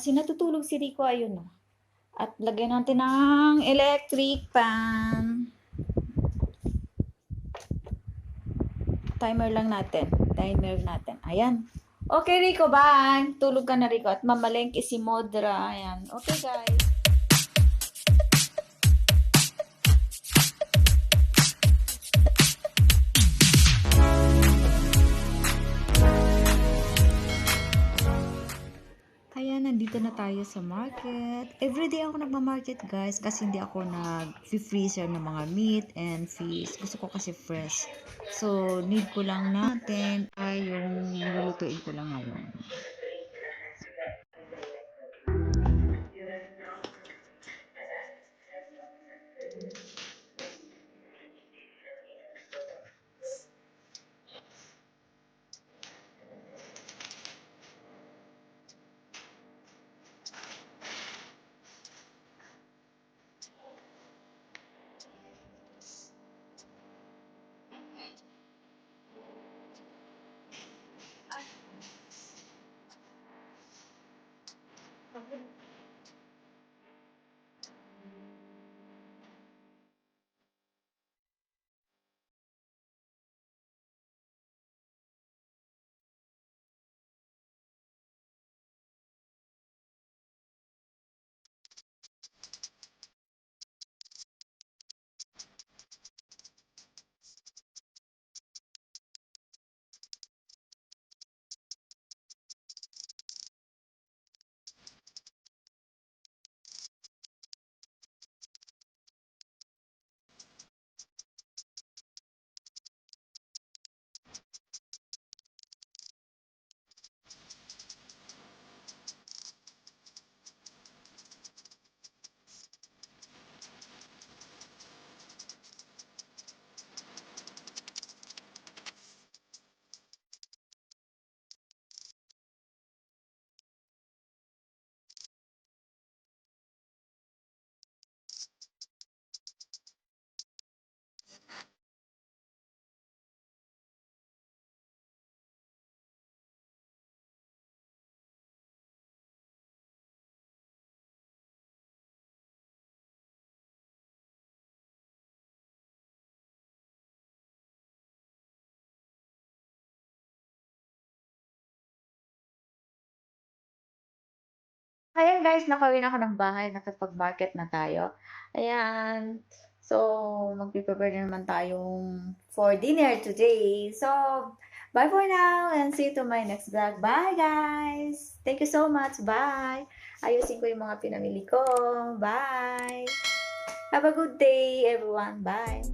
Kasi natutulog si Rico, ayun, oh. At lagyan natin ng electric fan. Timer lang natin. Timer natin. Ayan. Okay, Rico, bye. Tulog ka na, Rico. At mamalengke si Modra. Ayan. Okay, guys. Ayan, nandito na tayo sa market. Everyday ako nagma-market, guys, kasi hindi ako nag-freezer ng mga meat and fish. Gusto ko kasi fresh. So, need ko lang natin ay yung lulutuin ko lang ngayon. Ayan guys, nakauwi na ako ng bahay, nakapag-market na tayo. Ayan. So, magpe-prepare na naman tayong for dinner today. So, bye for now and see you to my next vlog. Bye guys! Thank you so much. Bye! Ayusin ko yung mga pinamili ko. Bye! Have a good day everyone. Bye!